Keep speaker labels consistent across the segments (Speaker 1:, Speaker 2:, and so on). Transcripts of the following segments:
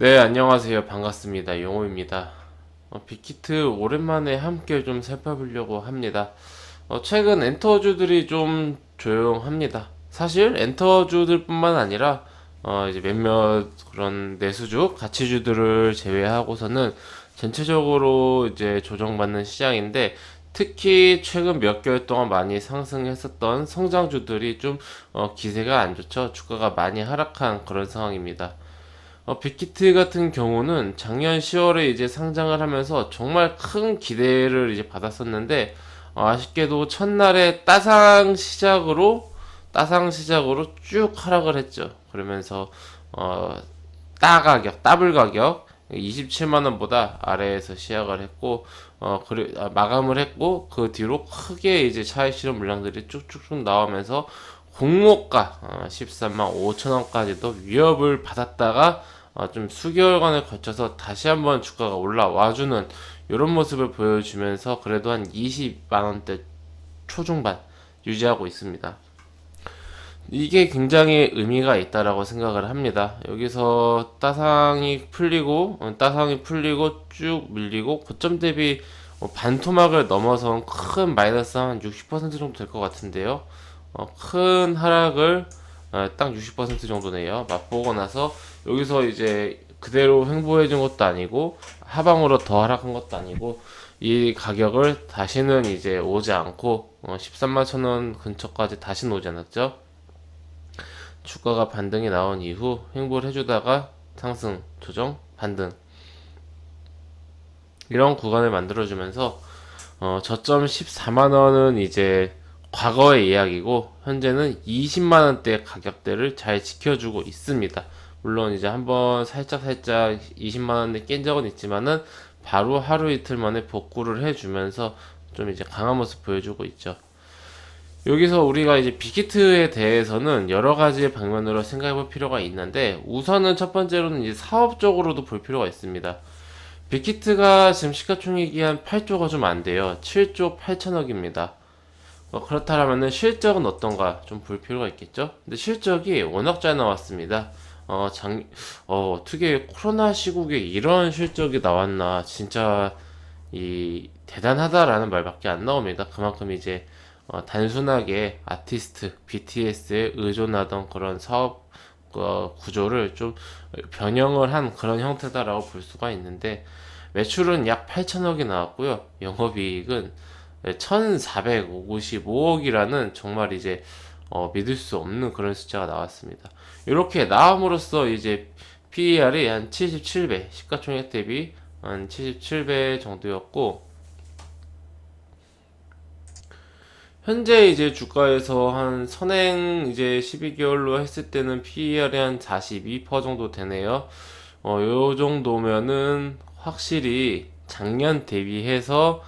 Speaker 1: 네, 안녕하세요. 반갑습니다. 용호입니다. 빅히트 오랜만에 함께 좀 살펴보려고 합니다. 최근 엔터주들이 좀 조용합니다. 사실 엔터주들뿐만 아니라 이제 몇몇 그런 내수주, 가치주들을 제외하고서는 전체적으로 이제 조정받는 시장인데, 특히 최근 몇 개월 동안 많이 상승했었던 성장주들이 좀 기세가 안 좋죠. 주가가 많이 하락한 그런 상황입니다. 빅히트 같은 경우는 작년 10월에 이제 상장을 하면서 정말 큰 기대를 이제 받았었는데, 아쉽게도 첫날에 따상 시작으로 쭉 하락을 했죠. 그러면서 따가격, 더블 가격 27만 원보다 아래에서 시작을 했고, 마감을 했고, 그 뒤로 크게 이제 차익 실현 물량들이 쭉쭉쭉 나오면서 공모가 13만 5천 원까지도 위협을 받았다가 좀 수개월간에 걸쳐서 다시 한번 주가가 올라와주는 이런 모습을 보여주면서 그래도 한 20만 원대 초중반 유지하고 있습니다. 이게 굉장히 의미가 있다라고 생각을 합니다. 여기서 따상이 풀리고 쭉 밀리고 고점 대비 반토막을 넘어선 큰 마이너스 한 60% 정도 될 것 같은데요. 큰 하락을 딱 60% 정도네요. 맛보고 나서 여기서 이제 그대로 횡보해 준 것도 아니고 하방으로 더 하락한 것도 아니고 이 가격을 다시는 이제 오지 않고 13만 천 원 근처까지 다시는 오지 않았죠. 주가가 반등이 나온 이후 횡보를 해주다가 상승, 조정, 반등 이런 구간을 만들어주면서 저점 14만원은 이제 과거의 이야기고 현재는 20만원대 가격대를 잘 지켜주고 있습니다. 물론 이제 한번 살짝 20만원대 깬 적은 있지만은 바로 하루 이틀 만에 복구를 해주면서 좀 이제 강한 모습 보여주고 있죠. 여기서 우리가 이제 빅히트에 대해서는 여러 가지 방면으로 생각해 볼 필요가 있는데, 우선은 첫 번째로는 이제 사업적으로도 볼 필요가 있습니다. 빅히트가 지금 시가총액이 한 8조가 좀 안 돼요. 7조 8천억입니다. 그렇다면은 실적은 어떤가 좀 볼 필요가 있겠죠? 근데 실적이 워낙 잘 나왔습니다. 어떻게 코로나 시국에 이런 실적이 나왔나, 진짜 대단하다라는 말밖에 안 나옵니다. 그만큼 이제 단순하게 아티스트, BTS에 의존하던 그런 사업 구조를 좀 변형을 한 그런 형태다라고 볼 수가 있는데, 매출은 약 8천억이 나왔고요. 영업이익은 1,455억이라는 정말 이제 믿을 수 없는 그런 숫자가 나왔습니다. 이렇게 나옴으로써 이제 PER이 한 77배, 시가총액 대비 한 77배 정도였고, 현재 이제 주가에서 한 선행 이제 12개월로 했을 때는 PER이 한 42% 정도 되네요. 요 정도면은 확실히 작년 대비해서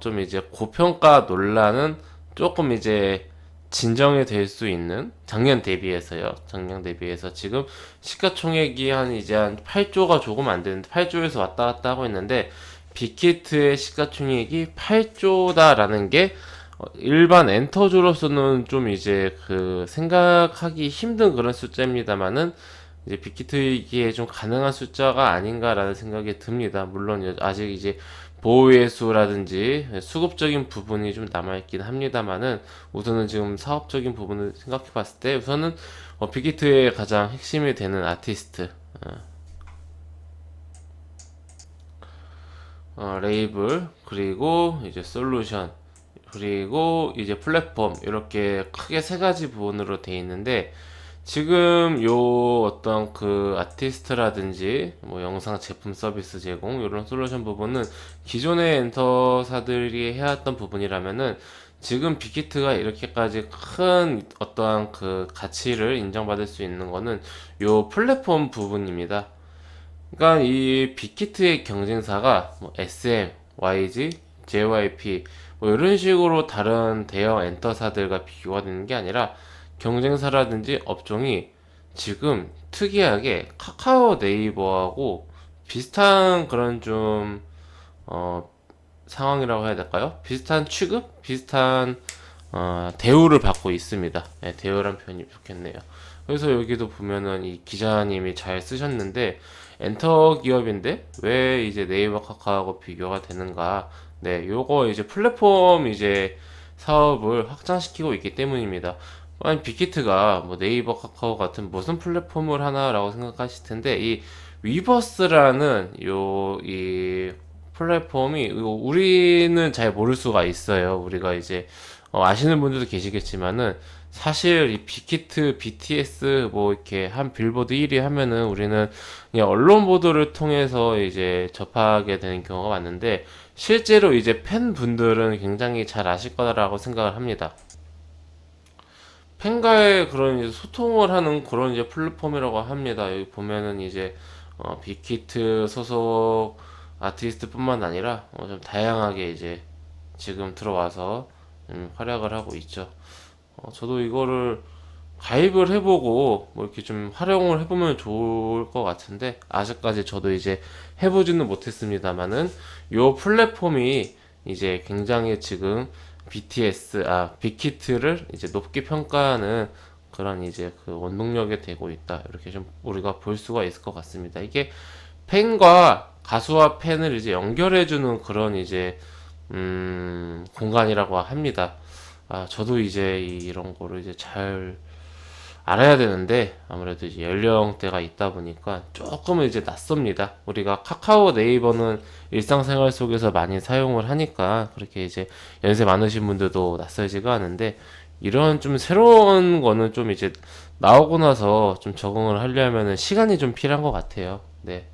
Speaker 1: 좀 이제 고평가 논란은 조금 이제 진정이 될 수 있는, 작년 대비해서요. 작년 대비해서 지금 시가총액이 한 8조가 조금 안 되는데 8조에서 왔다 갔다 하고 있는데, 빅히트의 시가총액이 8조다라는 게 일반 엔터주로서는 좀 이제 그 생각하기 힘든 그런 숫자입니다만은, 이제 빅히트이기에 좀 가능한 숫자가 아닌가라는 생각이 듭니다. 물론 아직 이제 보호의 수라든지 수급적인 부분이 좀 남아있긴 합니다만은, 우선은 지금 사업적인 부분을 생각해 봤을 때 우선은 빅히트의 가장 핵심이 되는 아티스트, 레이블, 그리고 이제 솔루션, 그리고 이제 플랫폼, 이렇게 크게 세 가지 부분으로 돼 있는데, 지금 요 어떤 그 아티스트라든지 뭐 영상 제품 서비스 제공 이런 솔루션 부분은 기존의 엔터사들이 해왔던 부분이라면은, 지금 빅히트가 이렇게까지 큰 어떠한 그 가치를 인정받을 수 있는 거는 요 플랫폼 부분입니다. 그러니까 이 빅히트의 경쟁사가 뭐 SM, YG, JYP 뭐 이런 식으로 다른 대형 엔터사들과 비교가 되는 게 아니라, 경쟁사라든지 업종이 지금 특이하게 카카오 네이버하고 비슷한 그런 좀 상황이라고 해야 될까요? 비슷한 취급, 비슷한 대우를 받고 있습니다. 네, 대우란 표현이 좋겠네요. 그래서 여기도 보면은 이 기자님이 잘 쓰셨는데, 엔터 기업인데 왜 이제 네이버 카카오하고 비교가 되는가? 네, 요거 이제 플랫폼 이제 사업을 확장시키고 있기 때문입니다. 아니, 빅히트가 뭐 네이버 카카오 같은 무슨 플랫폼을 하나라고 생각하실 텐데, 이 위버스라는 이 플랫폼이 우리는 잘 모를 수가 있어요. 우리가 이제 아시는 분들도 계시겠지만은 사실 이 빅히트, BTS 뭐 이렇게 한 빌보드 1위 하면은 우리는 그냥 언론 보도를 통해서 이제 접하게 되는 경우가 많은데, 실제로 이제 팬분들은 굉장히 잘 아실 거라고 생각을 합니다. 팬과의 그런 이제 소통을 하는 그런 이제 플랫폼이라고 합니다. 여기 보면은 이제 빅히트 소속 아티스트뿐만 아니라 좀 다양하게 이제 지금 들어와서 활약을 하고 있죠. 저도 이거를 가입을 해보고 뭐 이렇게 좀 활용을 해보면 좋을 것 같은데, 아직까지 저도 이제 해보지는 못했습니다만은 요 플랫폼이 이제 굉장히 지금 빅히트를 이제 높게 평가하는 그런 이제 그 원동력이 되고 있다, 이렇게 좀 우리가 볼 수가 있을 것 같습니다. 이게 팬과 가수와 팬을 이제 연결해주는 그런 이제 공간이라고 합니다. 저도 이제 이런 거를 이제 잘 알아야 되는데, 아무래도 이제 연령대가 있다 보니까 조금은 이제 낯섭니다. 우리가 카카오, 네이버는 일상생활 속에서 많이 사용을 하니까 그렇게 이제 연세 많으신 분들도 낯설지가 않은데, 이런 좀 새로운 거는 좀 이제 나오고 나서 좀 적응을 하려면은 시간이 좀 필요한 것 같아요. 네.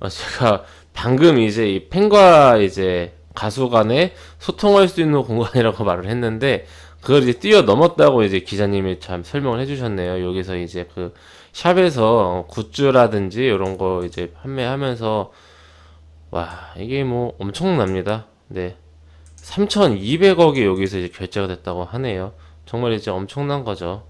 Speaker 1: 제가 방금 이제 이 팬과 이제 가수 간에 소통할 수 있는 공간이라고 말을 했는데, 그걸 이제 뛰어넘었다고 이제 기자님이 참 설명을 해주셨네요. 여기서 이제 그 샵에서 굿즈라든지 이런 거 이제 판매하면서, 와, 이게 뭐 엄청납니다. 네. 3,200억이 여기서 이제 결제가 됐다고 하네요. 정말 이제 엄청난 거죠.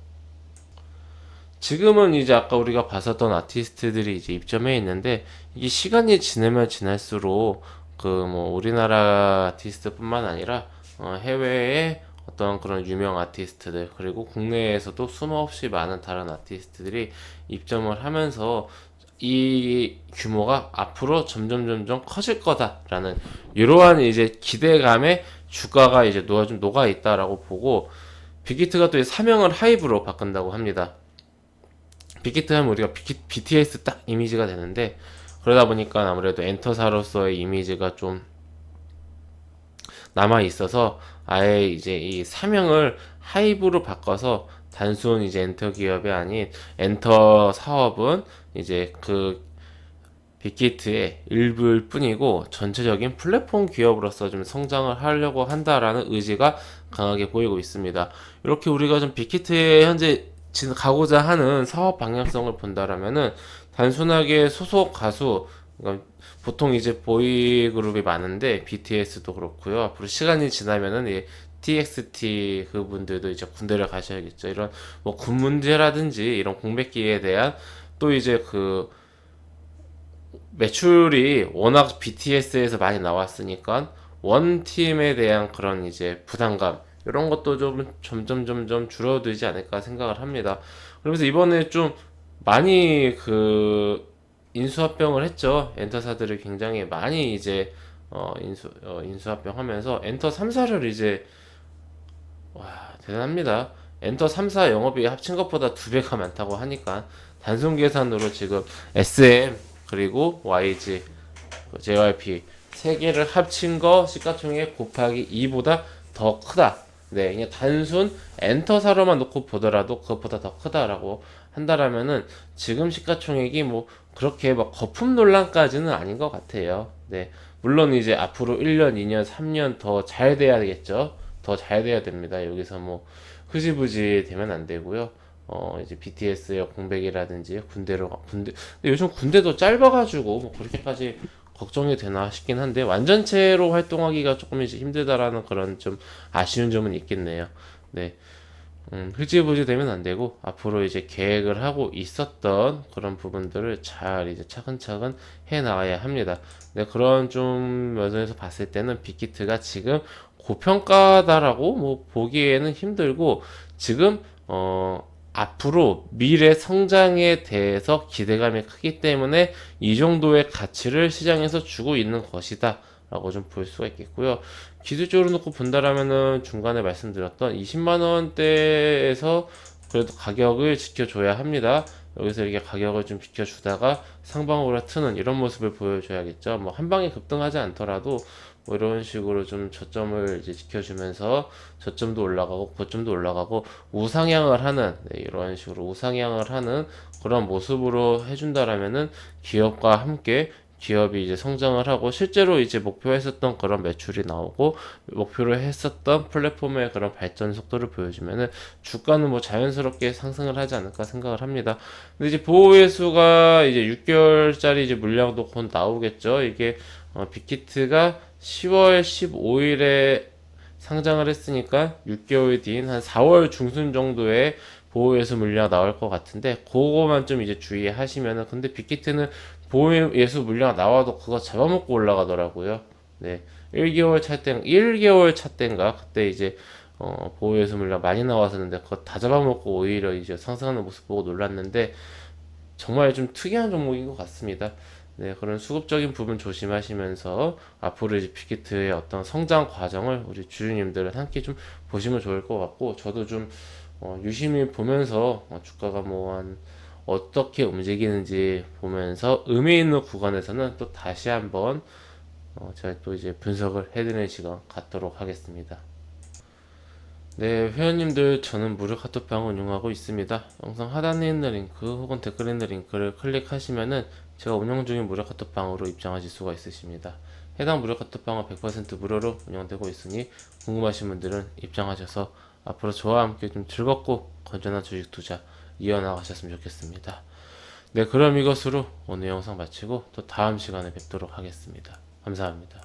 Speaker 1: 지금은 이제 아까 우리가 봤었던 아티스트들이 이제 입점해 있는데, 이게 시간이 지나면 지날수록 그 뭐 우리나라 아티스트뿐만 아니라 해외의 어떤 그런 유명 아티스트들, 그리고 국내에서도 숨없이 많은 다른 아티스트들이 입점을 하면서 이 규모가 앞으로 점점 커질 거다라는 이러한 이제 기대감에 주가가 이제 좀 녹아 있다라고 보고, 빅히트가 또 사명을 하이브로 바꾼다고 합니다. 빅히트 하면 우리가 BTS 딱 이미지가 되는데, 그러다 보니까 아무래도 엔터사로서의 이미지가 좀 남아 있어서 아예 이제 이 사명을 하이브로 바꿔서, 단순 이제 엔터 기업이 아닌 엔터 사업은 이제 그 빅히트의 일부일 뿐이고 전체적인 플랫폼 기업으로서 좀 성장을 하려고 한다라는 의지가 강하게 보이고 있습니다. 이렇게 우리가 좀 빅히트의 현재 가고자 하는 사업 방향성을 본다라면은, 단순하게 소속 가수, 그러니까 보통 이제 보이 그룹이 많은데 BTS도 그렇고요. 앞으로 시간이 지나면은 이 TXT 그분들도 이제 군대를 가셔야겠죠. 이런 뭐 군 문제라든지 이런 공백기에 대한, 또 이제 그 매출이 워낙 BTS에서 많이 나왔으니까 원 팀에 대한 그런 이제 부담감, 이런 것도 좀 점점 줄어들지 않을까 생각을 합니다. 그러면서 이번에 좀 많이 그 인수합병을 했죠. 엔터사들을 굉장히 많이 이제 인수합병하면서 엔터 3사를 이제, 와, 대단합니다. 엔터 3사 영업이 합친 것보다 2배가 많다고 하니까 단순 계산으로 지금 SM 그리고 YG, JYP 세 개를 합친 거 시가총액 곱하기 2보다 더 크다. 네, 그냥 단순 엔터사로만 놓고 보더라도 그것보다 더 크다라고 한다라면은, 지금 시가총액이 뭐 그렇게 막 거품 논란까지는 아닌 것 같아요. 네, 물론 이제 앞으로 1년, 2년, 3년 더 잘 돼야 되겠죠. 더 잘 돼야 됩니다. 여기서 뭐 흐지부지 되면 안 되고요. 이제 BTS의 공백이라든지 군대, 근데 요즘 군대도 짧아가지고 뭐 그렇게까지 걱정이 되나 싶긴 한데, 완전체로 활동하기가 조금 이제 힘들다라는 그런 좀 아쉬운 점은 있겠네요. 네. 흐지부지 되면 안 되고, 앞으로 이제 계획을 하고 있었던 그런 부분들을 잘 이제 차근차근 해 나가야 합니다. 네, 그런 좀 면에서 봤을 때는 빅히트가 지금 고평가다라고 뭐 보기에는 힘들고, 지금 앞으로 미래 성장에 대해서 기대감이 크기 때문에 이 정도의 가치를 시장에서 주고 있는 것이다 라고 좀 볼 수가 있겠고요. 기술적으로 놓고 본다라면은 중간에 말씀드렸던 20만 원대에서 그래도 가격을 지켜줘야 합니다. 여기서 이렇게 가격을 좀 지켜주다가 상방으로 트는 이런 모습을 보여줘야겠죠. 뭐 한 방에 급등하지 않더라도 뭐 이런 식으로 좀 저점을 이제 지켜주면서 저점도 올라가고 고점도 올라가고 우상향을 하는, 네, 이런 식으로 우상향을 하는 그런 모습으로 해준다라면은 기업과 함께 기업이 이제 성장을 하고 실제로 이제 목표했었던 그런 매출이 나오고 목표를 했었던 플랫폼의 그런 발전 속도를 보여주면은 주가는 뭐 자연스럽게 상승을 하지 않을까 생각을 합니다. 근데 이제 보호회수가 이제 6개월짜리 이제 물량도 곧 나오겠죠. 이게 빅히트가 10월 15일에 상장을 했으니까 6개월 뒤인 한 4월 중순 정도에 보호예수 물량 나올 것 같은데 그거만 좀 이제 주의하시면은, 근데 빅히트는 보호예수 물량 나와도 그거 잡아먹고 올라가더라고요. 네. 1개월 차 때인가 그때 이제 보호예수 물량 많이 나왔었는데 그거 다 잡아먹고 오히려 이제 상승하는 모습 보고 놀랐는데 정말 좀 특이한 종목인 것 같습니다. 네, 그런 수급적인 부분 조심하시면서 앞으로 이제 빅히트의 어떤 성장 과정을 우리 주주님들은 함께 좀 보시면 좋을 것 같고, 저도 좀 유심히 보면서 주가가 뭐 한 어떻게 움직이는지 보면서 의미 있는 구간에서는 또 다시 한번 제가 또 이제 분석을 해드리는 시간 갖도록 하겠습니다. 네, 회원님들, 저는 무료 카톡방 운영하고 있습니다. 영상 하단에 있는 링크 혹은 댓글에 있는 링크를 클릭하시면은 제가 운영 중인 무료 카톡방으로 입장하실 수가 있으십니다. 해당 무료 카톡방은 100% 무료로 운영되고 있으니 궁금하신 분들은 입장하셔서 앞으로 저와 함께 좀 즐겁고 건전한 주식 투자 이어나가셨으면 좋겠습니다. 네, 그럼 이것으로 오늘 영상 마치고 또 다음 시간에 뵙도록 하겠습니다. 감사합니다.